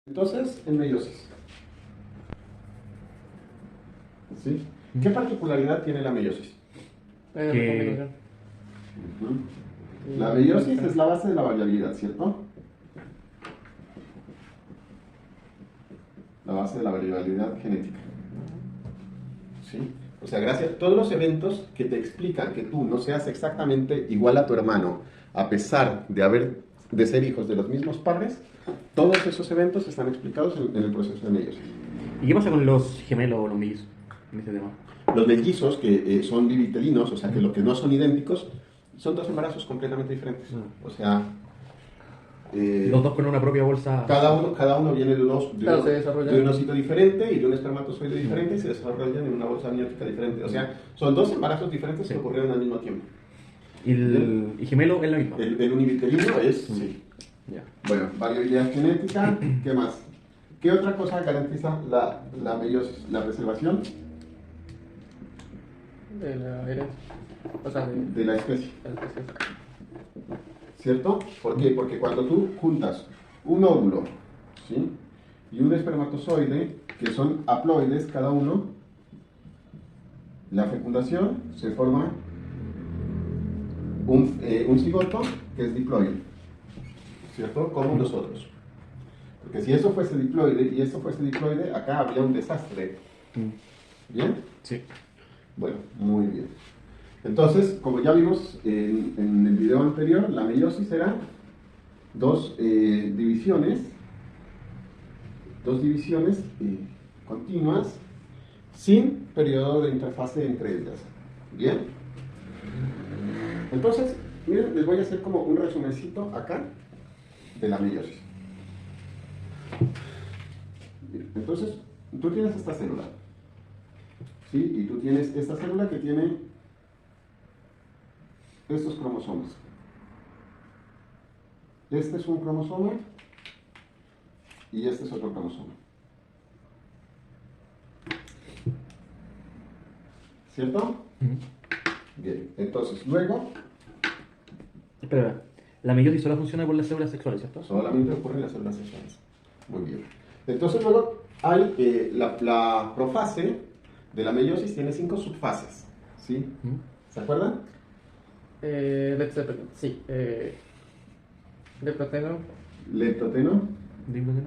Entonces, en meiosis. ¿Sí? ¿Qué particularidad tiene la meiosis? Recombinación. La meiosis es la base de la variabilidad, ¿cierto? La base de la variabilidad genética. ¿Sí? O sea, gracias a todos los eventos que te explican que tú no seas exactamente igual a tu hermano, a pesar de ser hijos de los mismos padres, todos esos eventos están explicados en el proceso de meiosis. ¿Y qué pasa con los gemelos o los mellizos en este tema? Los mellizos, que son bivitelinos, o sea, que los que no son idénticos, son dos embarazos completamente diferentes. O sea, Los dos con una propia bolsa. cada uno viene de Claro, se desarrolla. de un osito diferente y de un espermatozoide diferente y se desarrollan en una bolsa amniótica diferente. O sea, son dos embarazos diferentes que ocurrieron al mismo tiempo. ¿Y el gemelo es la misma? El univitelino es, sí. Ya. Bueno, variabilidad genética, ¿qué más? ¿Qué otra cosa garantiza la meiosis? La preservación De la herencia. O sea, de la especie. la especie. ¿Cierto? ¿Por qué? Porque cuando tú juntas un óvulo, ¿sí?, y un espermatozoide, que son haploides cada uno, la fecundación se forma un cigoto que es diploide, ¿cierto? Como nosotros. Porque si eso fuese diploide y esto fuese diploide, acá habría un desastre. ¿Bien? Sí. Bueno, muy bien. Entonces, como ya vimos en el video anterior, la meiosis era dos divisiones continuas sin periodo de interfase entre ellas. ¿Bien? Entonces, miren, les voy a hacer como un resumencito acá de la meiosis. Entonces, tú tienes esta célula, ¿sí? Y tú tienes esta célula que tiene estos cromosomas. Este es un cromosoma y este es otro cromosoma. ¿Cierto? Bien, entonces luego Espera, la meiosis solo funciona con las células sexuales, ¿cierto? solamente ocurren las células sexuales. Muy bien. Entonces luego hay la profase de la meiosis tiene 5 subfases. ¿Sí? ¿Se acuerdan? Sí. Leptoteno, Leptoteno, Dímelo.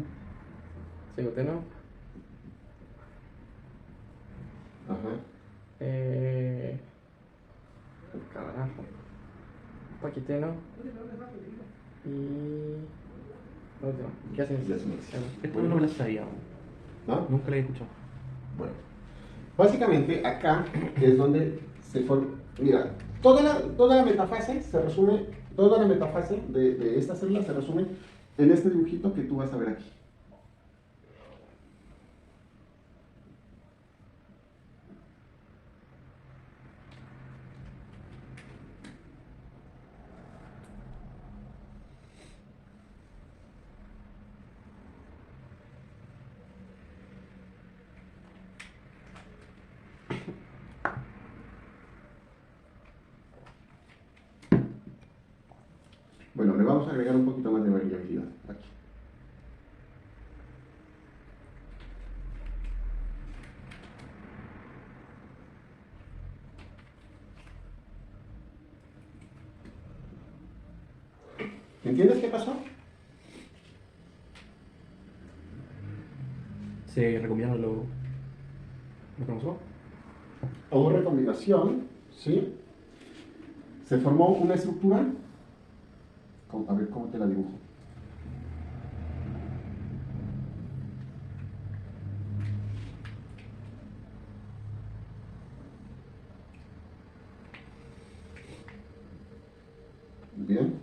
cigoteno, ajá, carajo, paquiteno y... último, ¿qué hacen? ya se me dice. Esto no me lo sabía. ¿No? Nunca lo he escuchado. Bueno, básicamente acá es donde se forma. Mira, toda la metafase se resume, toda la metafase de esta célula se resume en este dibujito que tú vas a ver aquí. Bueno, le vamos a agregar un poquito más de variabilidad aquí. ¿Entiendes qué pasó? Se recombinaron los cromosomas. Hubo recombinación, ¿sí? Se formó una estructura. A ver, ¿cómo te la dibujo? Bien.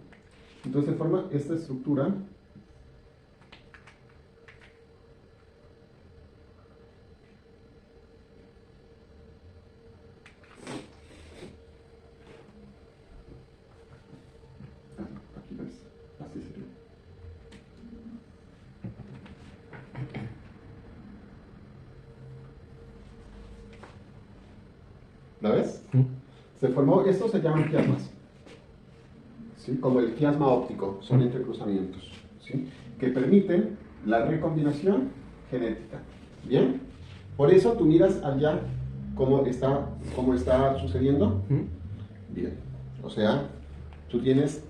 Entonces se forma esta estructura. Aquí ves, así sería. ¿La ves? Se formó, estos se llaman quiasmas, ¿sí? Como el quiasma óptico, son entrecruzamientos, ¿sí?, que permiten la recombinación genética. ¿Bien? Por eso tú miras allá cómo está sucediendo. Bien. O sea, tú tienes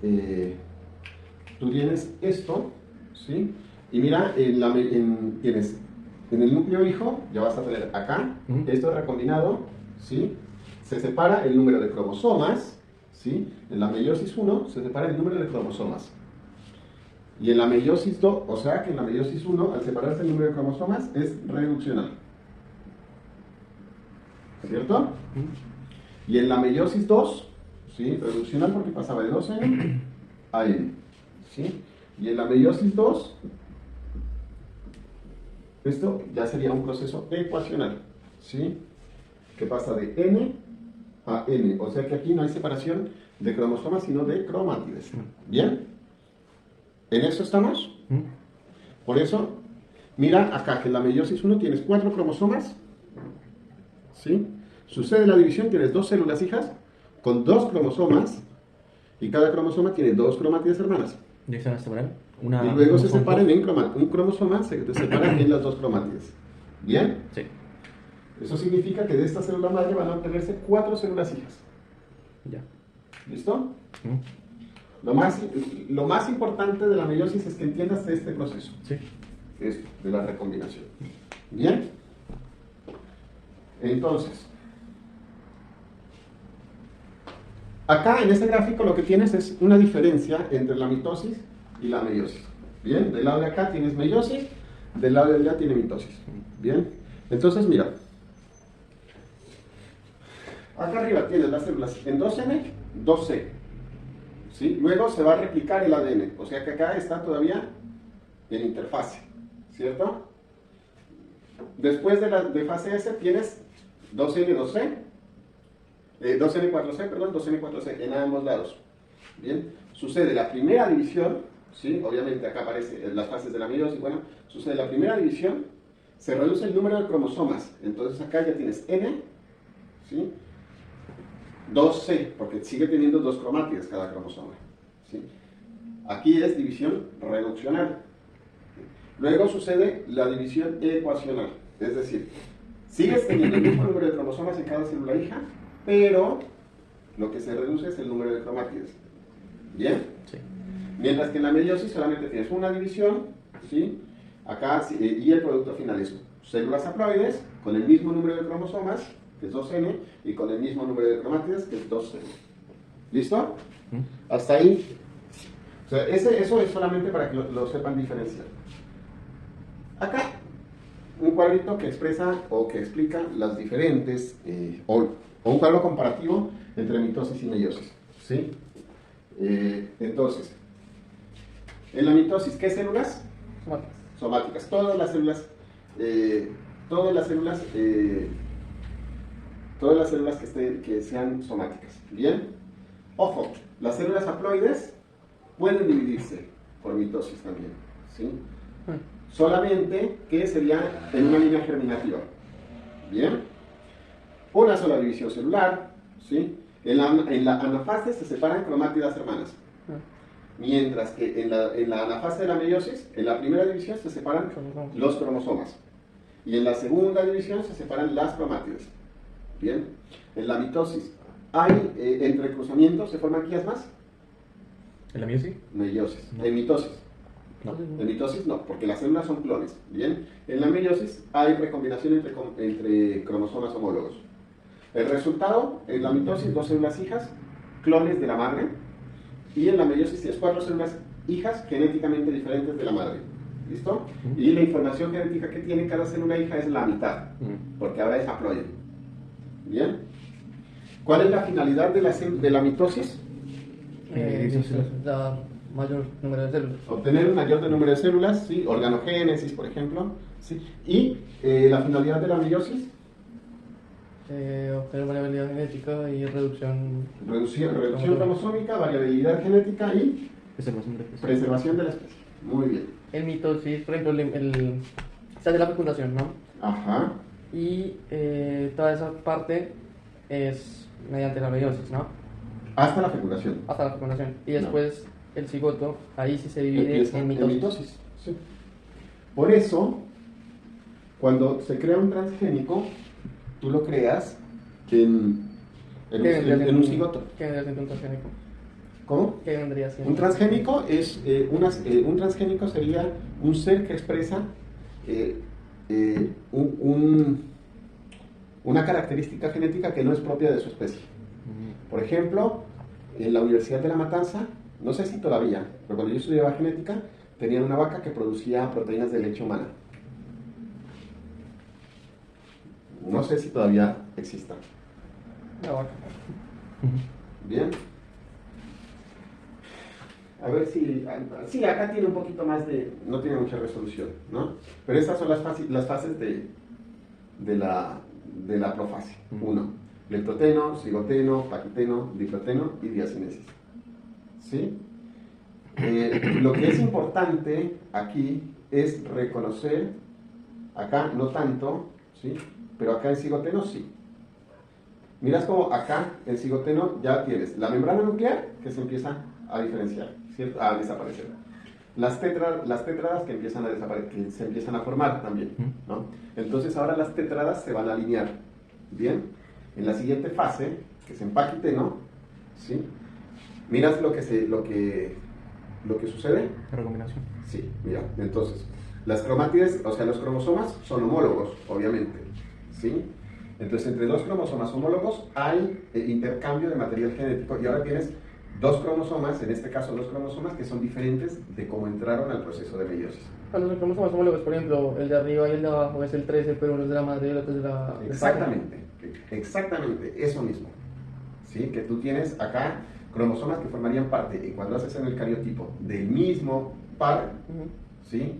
esto, ¿sí? Y mira, tienes en el núcleo hijo, ya vas a tener acá, esto es recombinado, ¿sí? Se separa el número de cromosomas, ¿sí? En la meiosis 1 se separa el número de cromosomas. Y en la meiosis 2, o sea que en la meiosis 1, al separarse el número de cromosomas, es reduccional. ¿Cierto? Y en la meiosis 2, ¿sí? Reduccional porque pasaba de 2N a N. ¿Sí? Y en la meiosis 2, esto ya sería un proceso ecuacional. ¿Sí? Que pasa de N a N. O sea que aquí no hay separación de cromosomas, sino de cromátides. ¿Bien? ¿En eso estamos? Por eso, mira acá que en la meiosis 1 tienes 4 cromosomas. ¿Sí? Sucede la división, tienes 2 células hijas con 2 cromosomas y cada cromosoma tiene 2 cromátides hermanas. ¿Ya se van a separar? Y luego se separan en un cromosoma, se separa en las 2 cromátides. ¿Bien? Sí. Eso significa que de esta célula madre van a obtenerse 4 células hijas. Ya. ¿Listo? Lo más importante de la meiosis es que entiendas este proceso. Sí. Esto, de la recombinación. ¿Bien? Entonces, acá en este gráfico lo que tienes es una diferencia entre la mitosis y la meiosis. Bien, del lado de acá tienes meiosis, del lado de allá tiene mitosis. Bien, entonces mira. Acá arriba tienes las células en 2N, 2C. ¿Sí? Luego se va a replicar el ADN, o sea que acá está todavía en interfase, ¿cierto? Después de fase S tienes 2N, 2C, 2N, 4C, perdón, 2N, 4C en ambos lados. Bien, sucede la primera división, ¿sí? Obviamente acá aparecen las fases de la meiosis, bueno, sucede la primera división, se reduce el número de cromosomas, entonces acá ya tienes N, ¿sí? 2C, porque sigue teniendo 2 cromátides cada cromosoma, ¿sí? Aquí es división reduccional. Luego sucede la división ecuacional, es decir, sigues teniendo el mismo número de cromosomas en cada célula hija, pero lo que se reduce es el número de cromátides. ¿Bien? Sí. Mientras que en la meiosis solamente tienes una división, ¿sí? Acá, y el producto final es células haploides con el mismo número de cromosomas, que es 2N, y con el mismo número de cromátides, que es 2C. ¿Listo? Hasta ahí. O sea, eso es solamente para que lo sepan diferenciar. Acá, un cuadrito que expresa o que explica las diferentes, o un cuadro comparativo entre mitosis y meiosis. ¿Sí? Entonces, en la mitosis, ¿qué células? Somáticas. Todas las células que sean somáticas. ¿Bien? Ojo, las células haploides pueden dividirse por mitosis también. ¿Sí? Solamente que sería en una línea germinativa. ¿Bien? Una sola división celular. ¿Sí? En la anafase se separan cromátidas hermanas. Mientras que en la anafase de la meiosis, en la primera división se separan los cromosomas. Y en la segunda división se separan las cromátidas. Bien. En la mitosis, ¿hay entrecruzamientos? ¿Se forman quiasmas? ¿En la meiosis? Meiosis. No. En mitosis. No. En mitosis no, porque las células son clones. Bien. En la meiosis hay recombinación entre cromosomas homólogos. El resultado, en la mitosis, 2 células hijas, clones de la madre. Y en la meiosis tienes 4 células hijas genéticamente diferentes de la madre. ¿Listo? Y la información genética que tiene cada célula hija es la mitad, porque ahora es haploide. ¿Bien? ¿Cuál es la finalidad de la mitosis? Da mayor número de células. Obtener un mayor número de células, ¿sí? Organogénesis, por ejemplo. ¿Sí? Y la finalidad de la meiosis, Obtener variabilidad genética y reducción cromosómica, variabilidad genética y Preservación de la especie. preservación de la especie. Muy bien. En mitosis, por ejemplo, se hace la fecundación, ¿no? Ajá. Y toda esa parte es mediante la meiosis, ¿no? Hasta la fecundación. Hasta la fecundación. Y después el cigoto, ahí sí se divide Empieza en mitosis. Sí. Por eso, cuando se crea un transgénico, tú lo creas en un cigoto. ¿Qué vendría siendo un transgénico? ¿Cómo? ¿Qué vendría siendo? Un transgénico un transgénico sería un ser que expresa una característica genética que no es propia de su especie. Por ejemplo, en la Universidad de La Matanza, no sé si todavía, pero cuando yo estudiaba genética, tenían una vaca que producía proteínas de leche humana. No sé si todavía exista. La vaca. Bien. A ver si... Sí, acá tiene un poquito más de... No tiene mucha resolución, ¿no? Pero estas son las fases de la profase. 1. Leptoteno, cigoteno, paquiteno, diploteno y diacinesis. ¿Sí? Lo que es importante aquí es reconocer, acá no tanto, ¿sí? Pero acá en cigoteno sí. Miras como acá en cigoteno ya tienes la membrana nuclear que se empieza a diferenciar, ¿cierto? A desaparecer. Las tétradas que empiezan a desaparecer, que se empiezan a formar también, ¿no? Entonces ahora las tétradas se van a alinear. Bien, en la siguiente fase, que es en paquiteno, ¿sí? Miras lo que sucede. La recombinación. Sí, mira, entonces, las cromátides, o sea, los cromosomas son homólogos, obviamente, ¿sí? Entonces, entre dos cromosomas homólogos hay intercambio de material genético y ahora tienes dos cromosomas, en este caso dos cromosomas que son diferentes de cómo entraron al proceso de meiosis. Cuando los cromosomas homólogos, por ejemplo, el de arriba y el de abajo es el 13, pero uno es de la madre y el otro es de la... Exactamente, eso mismo, ¿sí? Que tú tienes acá cromosomas que formarían parte, y cuando haces en el cariotipo, del mismo par, ¿sí?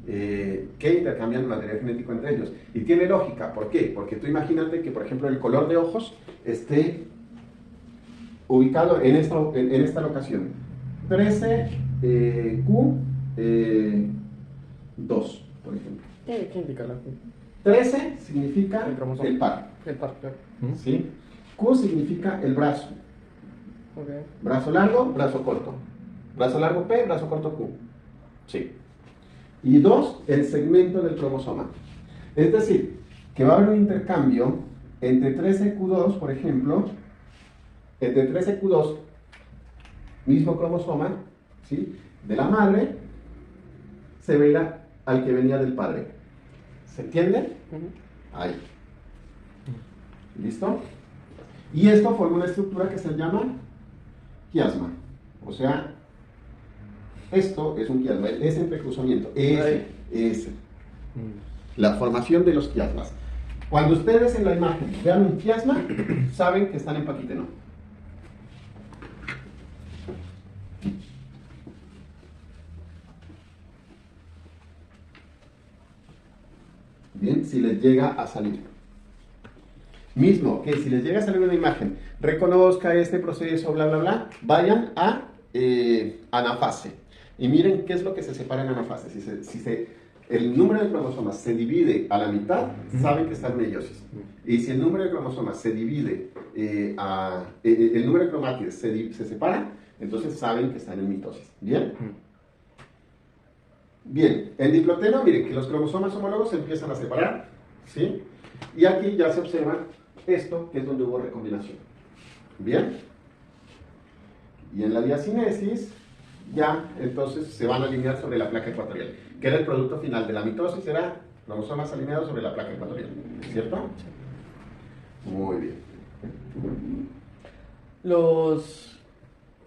Que intercambian material genético entre ellos. Y tiene lógica, ¿por qué? Porque tú imagínate que, por ejemplo, el color de ojos esté ubicado en esta locación. 13Q2, por ejemplo. ¿Qué indica la 13 significa el cromosoma? el par. El par, claro. ¿Sí? Q significa el brazo. Okay. Brazo largo, brazo corto. Brazo largo P, brazo corto Q. Sí. Y 2, el segmento del cromosoma. Es decir, que va a haber un intercambio entre 13Q2, por ejemplo, entre 13Q2, mismo cromosoma, ¿sí? De la madre, se verá al que venía del padre. ¿Se entiende? Ahí. ¿Listo? Y esto forma una estructura que se llama quiasma. O sea, esto es un quiasma, es entrecruzamiento. Ese. La formación de los quiasmas. Cuando ustedes en la imagen vean un quiasma, saben que están en paquiteno. Bien, si les llega a salir. Mismo que si les llega a salir una imagen, reconozca este proceso, bla, bla, bla, vayan a anafase. Y miren qué es lo que se separa en anafase. Si el número de cromosomas se divide a la mitad, saben que está en meiosis. Y si el número de cromosomas se divide, el número de cromátides se separa, entonces saben que están en mitosis. ¿Bien? Bien, en diploteno, miren que los cromosomas homólogos se empiezan a separar, ¿sí? Y aquí ya se observa esto, que es donde hubo recombinación. Bien. Y en la diacinesis, ya entonces se van a alinear sobre la placa ecuatorial, que era el producto final de la mitosis, era cromosomas alineados sobre la placa ecuatorial, ¿cierto? Muy bien. Los...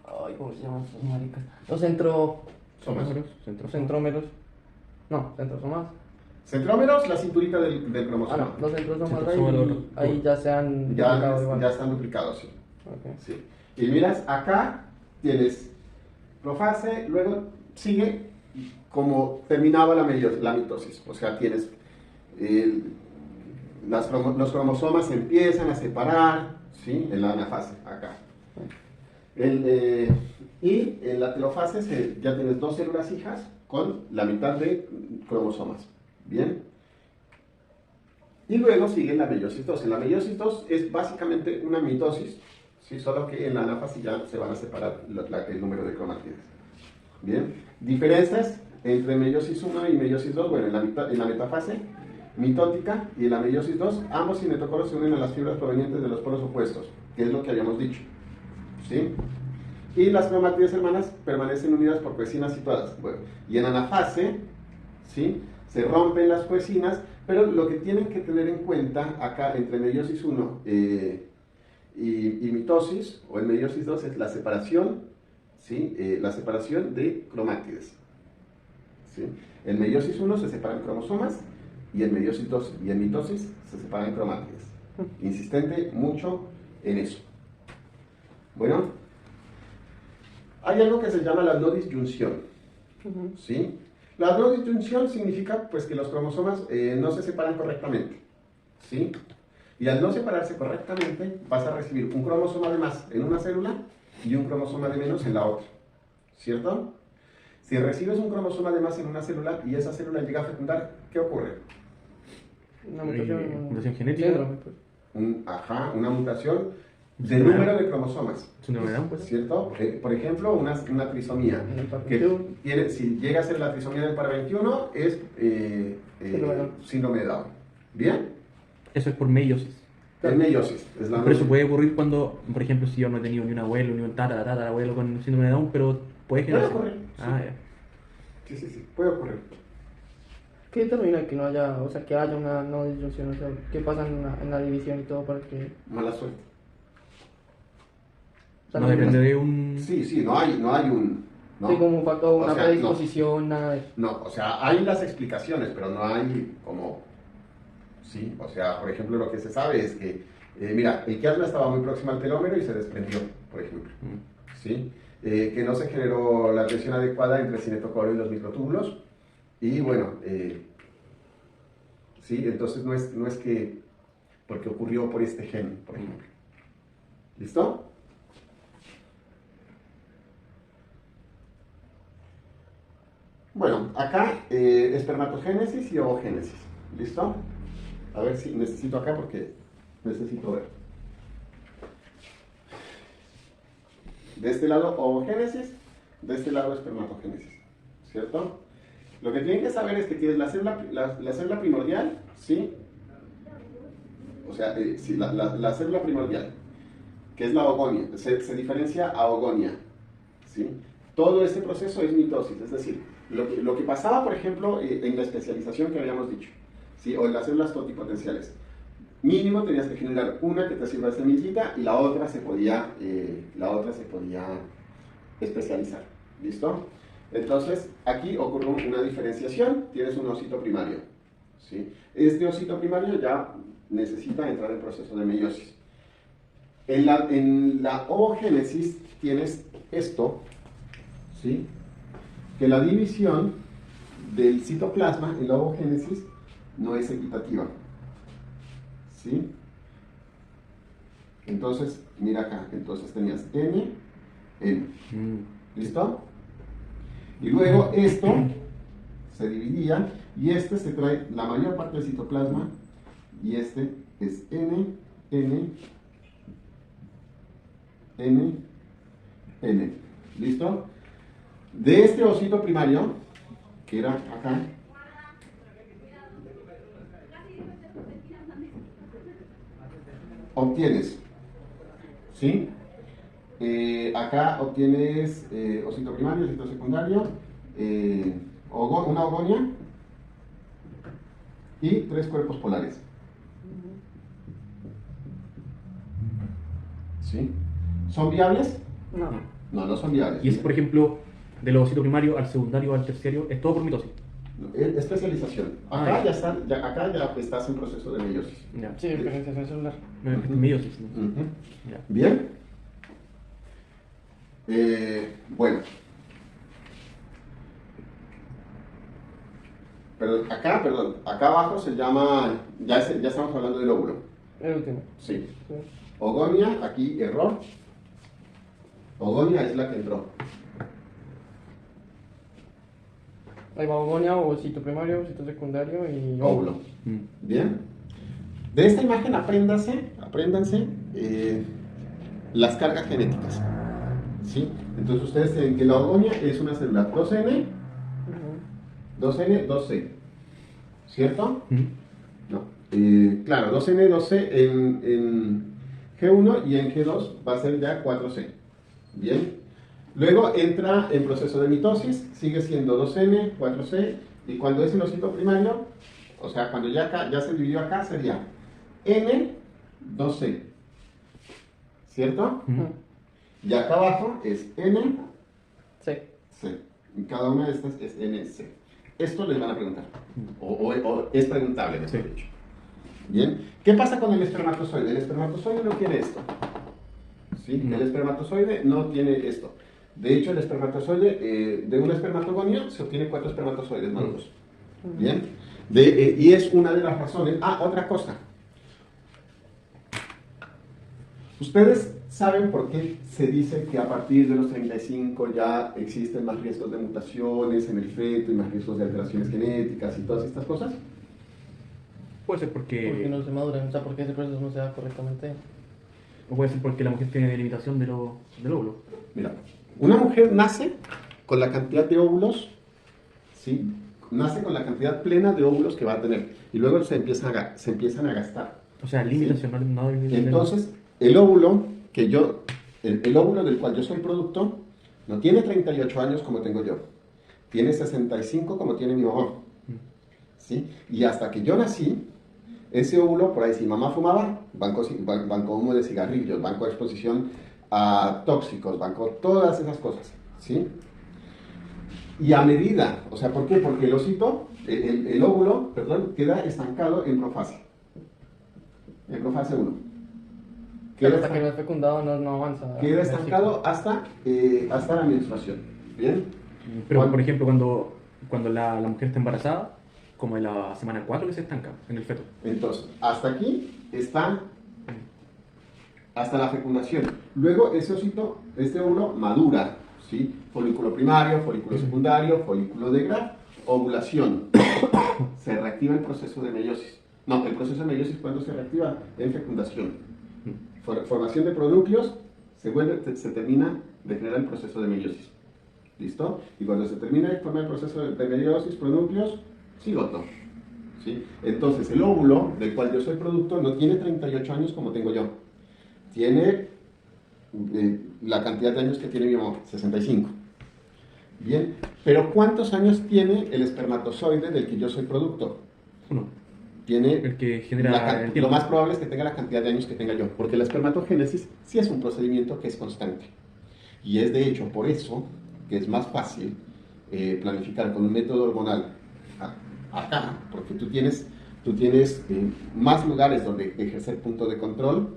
Ay, ¿cómo se llaman estos maricas? Los centrómeros. No, centrosomas. Centrómeros, la cinturita del cromosoma. No, los centrosomas Centrosoma, ahí ya se han duplicado igual. Ya están duplicados, sí. Okay. Sí. Y miras, acá tienes profase, luego sigue como terminaba la mitosis. O sea, tienes los cromosomas se empiezan a separar, ¿sí? En la anafase, acá. Y en la telofase ya tienes dos células hijas con la mitad de cromosomas. Bien. Y luego sigue la meiosis 2. En la meiosis 2 es básicamente una mitosis, ¿sí? Solo que en la anafase ya se van a separar el número de cromátides. Bien. Diferencias entre meiosis 1 y meiosis 2, bueno, en la metafase mitótica y en la meiosis 2, ambos cinetocoros se unen a las fibras provenientes de los polos opuestos, que es lo que habíamos dicho, ¿sí? Y las cromátides hermanas permanecen unidas por coecinas situadas. Bueno, y en anafase, ¿sí?, se rompen las coecinas, pero lo que tienen que tener en cuenta acá entre meiosis 1 y mitosis, o en meiosis 2, es la separación, ¿sí?, la separación de cromátides, ¿sí? En meiosis 1 se separan cromosomas, y en meiosis 2 y en mitosis se separan cromátides. Insistente mucho en eso. Bueno, hay algo que se llama la no disyunción, ¿sí? La no disyunción significa pues que los cromosomas no se separan correctamente, ¿sí? Y al no separarse correctamente vas a recibir un cromosoma de más en una célula y un cromosoma de menos en la otra, ¿cierto? Si recibes un cromosoma de más en una célula y esa célula llega a fecundar, ¿qué ocurre? Una mutación, Mutación genética. síndrome, pues. Una mutación de número de cromosomas, Síndrome de Down, pues. ¿cierto? Por ejemplo, una trisomía. En el par Que 21. si llega a ser la trisomía del par 21, es síndrome de Down. ¿Bien? Eso es por meiosis. Es meiosis. Es la Pero eso puede ocurrir cuando, por ejemplo, si yo no he tenido ni un abuelo, ni un tatarabuelo con síndrome de Down, pero puede Puede generarse. ocurrir. Ah, ya. Sí, puede ocurrir. ¿Qué determina que no haya, o sea, que haya una no disyunción? O sea, ¿qué pasa en la división y todo para que... Mala suerte. O sea, No depende de un... Sí, no hay un... ¿no? Sí, como un factor, O una sea, predisposición, nada de eso. No, o sea, hay las explicaciones, pero no hay como... Sí, o sea, por ejemplo, lo que se sabe es que, mira, el quiasma estaba muy próximo al telómero y se desprendió, por ejemplo. ¿Sí? Que no se generó la tensión adecuada entre el cinetocoro y los microtúbulos. Y bueno, sí, entonces no es que porque ocurrió por este gen, por ejemplo. ¿Listo? Bueno, acá espermatogénesis y ovogénesis. ¿Listo? A ver si necesito acá porque necesito ver. De este lado ovogénesis, de este lado espermatogénesis. ¿Cierto? Lo que tienen que saber es que tienes la célula primordial, ¿sí? O sea, sí, la célula primordial, que es la ogonia, se diferencia a ogonia, ¿sí? Todo este proceso es mitosis, es decir, lo que pasaba, por ejemplo, en la especialización que habíamos dicho, ¿sí? O en las células totipotenciales. Mínimo tenías que generar una que te sirva de semillita y la otra se podía especializar, ¿listo? Entonces, aquí ocurre una diferenciación, tienes un osito primario, ¿sí? Este osito primario ya necesita entrar en proceso de meiosis. En la ovogénesis tienes esto, ¿sí? Que la división del citoplasma en la ovogénesis no es equitativa, ¿sí? Entonces, mira acá, entonces tenías N, ¿listo? Y luego esto se dividía y este se trae la mayor parte del citoplasma y este es N, N, N, N. ¿Listo? De este osito primario, que era acá, obtienes, ¿sí? Acá obtienes osito primario, osito secundario, una ogonia y 3 cuerpos polares. ¿Sí? ¿Son viables? No. No son viables. Y es, por ejemplo, del ovocito primario al secundario al terciario, es todo por mitosis. No, es especialización. Acá ya estás en proceso de meiosis. Ya. Sí, diferenciación celular. Meiosis. ¿no? Ujú. Ya. Bien. Bueno. Perdón, acá abajo se llama, ya estamos hablando del óvulo. El último. Sí. Sí. Ogonia, aquí error. Ogonia es la que entró. Ahí va ogonia, ovocito primario, ovocito secundario y Óvulo. Bien. De esta imagen apréndanse las cargas genéticas. ¿Sí? Entonces ustedes tienen que la ogonia es una célula 2N, Ujú. 2N, 2C. ¿Cierto? Mm. No. Claro, 2N, 2C en G1 y en G2 va a ser ya 4C. Bien. Luego entra en proceso de mitosis, sigue siendo 2N, 4C, y cuando es el osito primario, o sea, cuando ya se dividió acá, sería N, 2C. ¿Cierto? Mm. Y acá abajo es N, Sí. C. Y cada una de estas es NC. Esto les van a preguntar. O es preguntable, mejor Sí. dicho. Bien. ¿Qué pasa con el espermatozoide? El espermatozoide no tiene esto. ¿Sí? No. El espermatozoide no tiene esto. De hecho, el espermatozoide, de una espermatogonía se obtiene 4 espermatozoides maduros. Bien. Y es una de las razones. Ah, otra cosa. ¿Ustedes saben por qué se dice que a partir de los 35 ya existen más riesgos de mutaciones en el feto y más riesgos de alteraciones genéticas y todas estas cosas? Puede ser Porque porque... no se maduran, o sea, porque ese proceso no se da correctamente. O puede ser porque la mujer tiene delimitación del óvulo. Mira, una mujer nace con la cantidad de óvulos, ¿sí? Nace con la cantidad plena de óvulos que va a tener y luego se empiezan a gastar. O sea, limitación, no limitación. Entonces, el óvulo el óvulo del cual yo soy producto no tiene 38 años como tengo yo, tiene 65 como tiene mi mamá. ¿Sí? Y hasta que yo nací, ese óvulo, por ahí si mamá fumaba, banco humo de cigarrillos, banco exposición a tóxicos, banco todas esas cosas. ¿Sí? Y a medida, o sea, ¿por qué? Porque el osito, el óvulo, perdón, queda estancado en profase. En profase 1. Pero hasta que no es fecundado no avanza. Queda estancado hasta la menstruación. ¿Bien? Pero, por ejemplo, cuando la mujer está embarazada, como en la semana 4 que se estanca en el feto. Entonces, hasta aquí está hasta la fecundación. Luego ese osito, este óvulo madura, ¿sí? Folículo primario, folículo secundario, folículo de Graf, ovulación. Se reactiva el proceso de meiosis. No, el proceso de meiosis, ¿cuándo se reactiva? En fecundación. Formación de pronúcleos, se termina de generar el proceso de meiosis. ¿Listo? Y cuando se termina de formar el proceso de meiosis, pronúcleos, cigoto. ¿Sí? Entonces, el óvulo del cual yo soy producto no tiene 38 años como tengo yo. Tiene la cantidad de años que tiene mi mamá, 65. Bien, pero ¿cuántos años tiene el espermatozoide del que yo soy producto? Uno. Tiene El que genera el lo tiempo. más probable es que tenga la cantidad de años que tenga yo, porque la espermatogénesis sí es un procedimiento que es constante. Y es de hecho por eso que es más fácil planificar con un método hormonal acá, porque tú tienes más lugares donde ejercer punto de control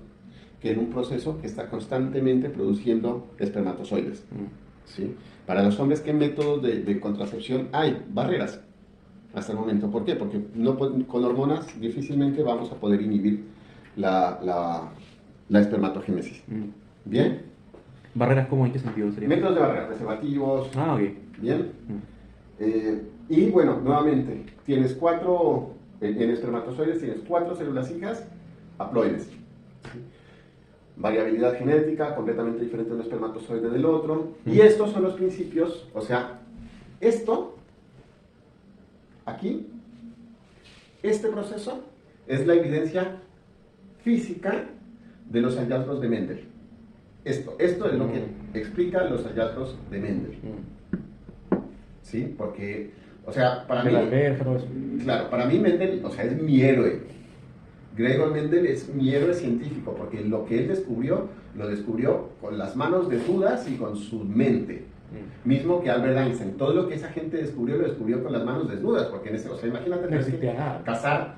que en un proceso que está constantemente produciendo espermatozoides. ¿Sí? Para los hombres, ¿qué métodos de contracepción hay? Barreras. Hasta el momento. ¿Por qué? Porque con hormonas difícilmente vamos a poder inhibir la espermatogénesis. ¿Bien? ¿Barreras como en qué sentido sería? Métodos de barrera, preservativos. Ah, ok. ¿Bien? Y bueno, nuevamente, tienes en espermatozoides tienes 4 células hijas haploides. ¿Sí? Variabilidad genética, completamente diferente de un espermatozoide del otro. Y estos son los principios, o sea, aquí, este proceso es la evidencia física de los hallazgos de Mendel. Esto es lo que explica los hallazgos de Mendel. ¿Sí? Porque, o sea, para mí... La alberja, todo eso. Claro, para mí Mendel, o sea, es mi héroe. Gregor Mendel es mi héroe científico, porque lo que él descubrió, lo descubrió con las manos desnudas y con su mente. Mismo que Albert Einstein. Todo lo que esa gente descubrió, lo descubrió con las manos desnudas, porque o sea, imagínate No existía nada. cazar,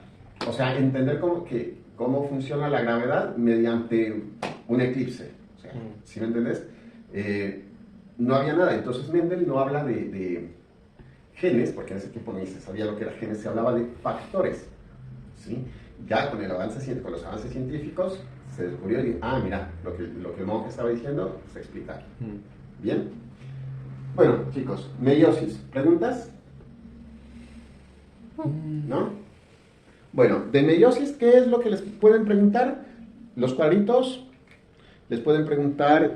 o sea, entender cómo funciona la gravedad mediante un eclipse. O sea, ¿sí me entendés? No había nada. Entonces Mendel no habla de genes, porque en ese tiempo ni se sabía lo que era genes, se hablaba de factores. ¿Sí? Ya con los avances científicos se descubrió y mira, lo que el monje estaba diciendo se explica. ¿Bien? Bueno, chicos, meiosis. ¿Preguntas? ¿No? Bueno, de meiosis, ¿qué es lo que les pueden preguntar? Los cuadritos les pueden preguntar